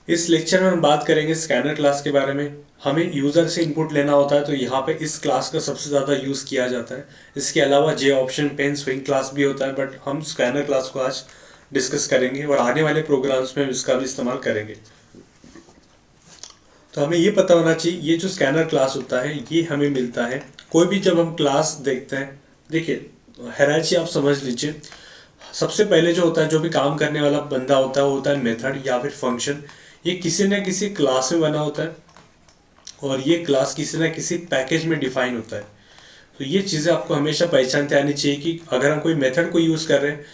इस लेक्चर में हम बात करेंगे स्कैनर क्लास के बारे में। हमें यूज़र से इनपुट लेना होता है तो यहाँ पे इस क्लास का सबसे ज़्यादा यूज़ किया जाता है। इसके अलावा जे ऑप्शन पेन स्विंग क्लास भी होता है, बट हम स्कैनर क्लास को आज डिस्कस करेंगे और आने वाले प्रोग्राम्स में इसका भी इस्तेमाल करेंगे। तो हमें ये पता होना चाहिए ये जो स्कैनर क्लास होता है ये हमें मिलता है कोई भी जब हम क्लास देखते हैं। देखिए हायरार्की आप समझ लीजिए। सबसे पहले जो होता है, जो भी काम करने वाला बंदा होता है वो होता है मेथड या फिर फंक्शन। ये किसी न किसी क्लास में बना होता है और ये क्लास किसी न किसी पैकेज में डिफाइन होता है। तो ये चीज़ें आपको हमेशा पहचानते आनी चाहिए कि अगर हम कोई मेथड को यूज़ कर रहे हैं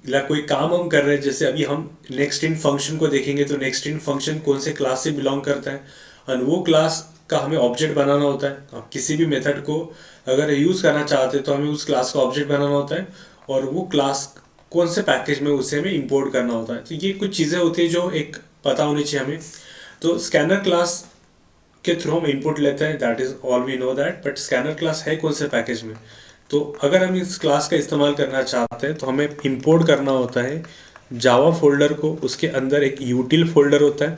या कोई काम हम कर रहे हैं, जैसे अभी हम नेक्स्ट इन फंक्शन को देखेंगे तो नेक्स्ट इन फंक्शन कौन से क्लास से बिलोंग करता है और वो क्लास का हमें ऑब्जेक्ट बनाना होता है। अब किसी भी मेथड को अगर यूज़ करना चाहते हैं तो हमें उस क्लास का ऑब्जेक्ट बनाना होता है और वो क्लास कौन से पैकेज में उसे हमें इंपोर्ट करना होता है। तो ये कुछ चीज़ें होती है जो एक पता होनी चाहिए हमें। तो स्कैनर क्लास के थ्रू हम इनपुट लेते हैं, that is all we know that. But scanner class है कौन से पैकेज में, तो अगर हम इस क्लास का इस्तेमाल करना चाहते हैं तो हमें इंपोर्ट करना होता है जावा फोल्डर को। उसके अंदर एक यूटिल फोल्डर होता है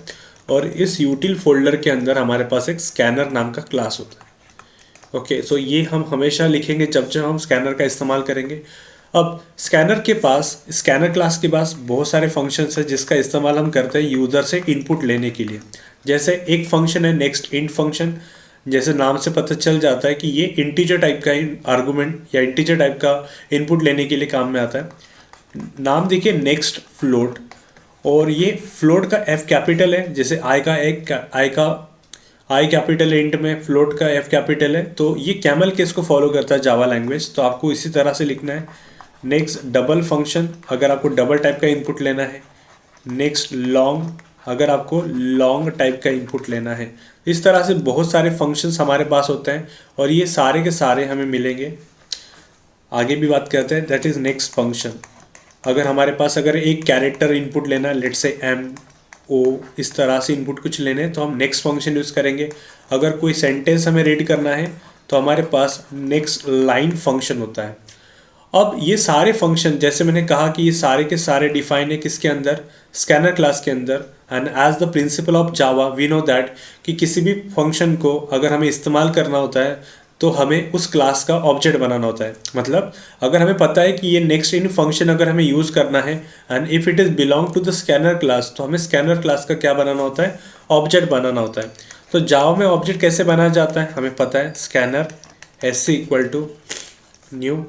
और इस यूटिल फोल्डर के अंदर हमारे पास एक स्कैनर नाम का क्लास होता है। ओके, सो ये हम हमेशा लिखेंगे जब जब हम स्कैनर का इस्तेमाल करेंगे। अब स्कैनर क्लास के पास बहुत सारे फंक्शंस हैं जिसका इस्तेमाल हम करते हैं यूज़र से इनपुट लेने के लिए। जैसे एक फंक्शन है नेक्स्ट इंट फंक्शन, जैसे नाम से पता चल जाता है कि ये इंटीजर टाइप का आर्गुमेंट या इंटीजर टाइप का इनपुट लेने के लिए काम में आता है। नाम देखिए नेक्स्ट फ्लोट, और ये फ्लोट का एफ कैपिटल है। जैसे आई कैपिटल है इंट में, फ्लोट का एफ कैपिटल है, तो ये कैमल केस को फॉलो करता है जावा लैंग्वेज। तो आपको इसी तरह से लिखना है। नेक्स्ट डबल फंक्शन, अगर आपको डबल टाइप का इनपुट लेना है। नेक्स्ट लॉन्ग, अगर आपको लॉन्ग टाइप का इनपुट लेना है। इस तरह से बहुत सारे फंक्शंस हमारे पास होते हैं और ये सारे के सारे हमें मिलेंगे। आगे भी बात करते हैं, दैट इज़ नेक्स्ट फंक्शन। अगर हमारे पास अगर एक कैरेक्टर इनपुट लेना है, लेट्स से एम ओ, इस तरह से इनपुट कुछ लेने हैं तो हम नेक्स्ट फंक्शन यूज़ करेंगे। अगर कोई सेंटेंस हमें रीड करना है तो हमारे पास नेक्स्ट लाइन फंक्शन होता है। अब ये सारे फंक्शन, जैसे मैंने कहा कि ये सारे के सारे डिफाइन है किसके अंदर, स्कैनर क्लास के अंदर। And as the principle of Java we know that कि किसी भी फंक्शन को अगर हमें इस्तेमाल करना होता है तो हमें उस क्लास का ऑब्जेक्ट बनाना होता है। मतलब अगर हमें पता है कि ये नेक्स्ट इन फंक्शन अगर हमें यूज़ करना है and if it is belong to the scanner class, तो हमें स्कैनर क्लास का क्या बनाना होता है, ऑब्जेक्ट बनाना होता है। तो जावा में ऑब्जेक्ट कैसे बनाया जाता है हमें पता है, scanner S equal to new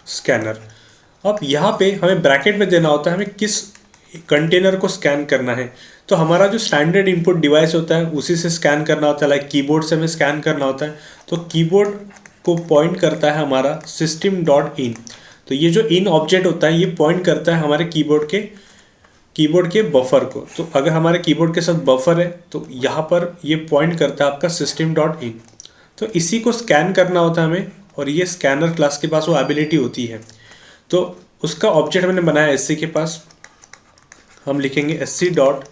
scanner. अब यहाँ पे हमें ब्रैकेट में देना होता है हमें किस कंटेनर को स्कैन करना है। तो हमारा जो स्टैंडर्ड इनपुट डिवाइस होता है उसी से स्कैन करना होता है, लाइक कीबोर्ड से हमें स्कैन करना होता है। तो कीबोर्ड को पॉइंट करता है हमारा सिस्टम डॉट इन। तो ये जो इन ऑब्जेक्ट होता है ये पॉइंट करता है हमारे कीबोर्ड के बफर को। तो अगर हमारे कीबोर्ड के साथ बफर है तो यहाँ पर ये पॉइंट करता है आपका सिस्टम डॉट इन। तो इसी को स्कैन करना होता है हमें और ये स्कैनर क्लास के पास वो एबिलिटी होती है। तो उसका ऑब्जेक्ट मैंने बनाया एस सी के पास, हम लिखेंगे S C dot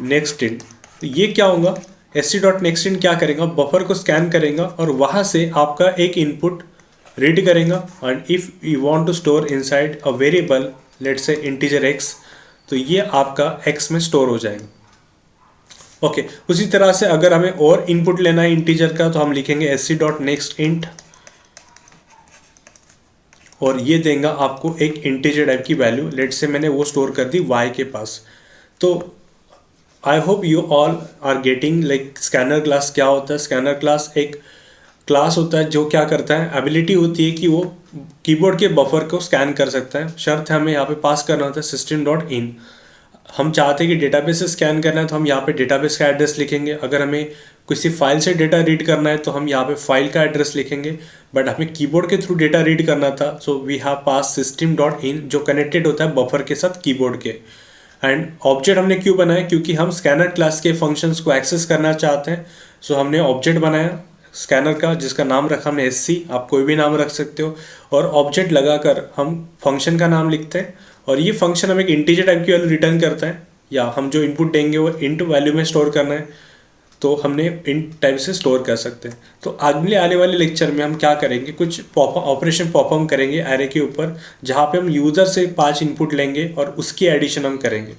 next in. तो ये क्या होगा, S C dot next in क्या करेगा, बफर को स्कैन करेगा और वहाँ से आपका एक इनपुट रीड करेगा। And if you want to store inside a variable let's say integer X, तो ये आपका एक्स में स्टोर हो जाएगा। ओके, उसी तरह से अगर हमें और इनपुट लेना है इंटीजर का तो हम लिखेंगे S C dot next int और ये देगा आपको एक इंटीजर टाइप की वैल्यू। लेट से मैंने वो स्टोर कर दी y के पास। तो I hope you all are getting like scanner class क्या होता है। स्कैनर क्लास एक क्लास होता है जो क्या करता है, एबिलिटी होती है कि वो कीबोर्ड के बफर को स्कैन कर सकता है। शर्त है हमें यहाँ पे पास करना होता है सिस्टम डॉट इन। हम चाहते हैं कि डेटाबेस से स्कैन करना है तो हम यहाँ पे डेटाबेस का एड्रेस लिखेंगे। अगर हमें किसी फाइल से डेटा रीड करना है तो हम यहाँ पे फाइल का एड्रेस लिखेंगे। बट हमें कीबोर्ड के थ्रू डेटा रीड करना था, so we have pass system dot in जो कनेक्टेड होता है बफर के साथ कीबोर्ड के। एंड ऑब्जेक्ट हमने क्यों बनाया, क्योंकि हम स्कैनर क्लास के फंक्शंस को एक्सेस करना चाहते हैं। सो हमने ऑब्जेक्ट बनाया स्कैनर का जिसका नाम रखा हमने एस सी, आप कोई भी नाम रख सकते हो। और ऑब्जेक्ट लगाकर हम फंक्शन का नाम लिखते हैं और ये फंक्शन हमें एक इंटीजर टाइप की वैल्यू रिटर्न करता है, या हम जो इनपुट देंगे वो इंट वैल्यू में स्टोर करना है तो हमने इंट टाइप से स्टोर कर सकते हैं। तो अगले आने वाले लेक्चर में हम क्या करेंगे, कुछ ऑपरेशन परफॉर्म करेंगे एरे के ऊपर, जहाँ पे हम यूज़र से 5 इनपुट लेंगे और उसकी एडिशन हम करेंगे।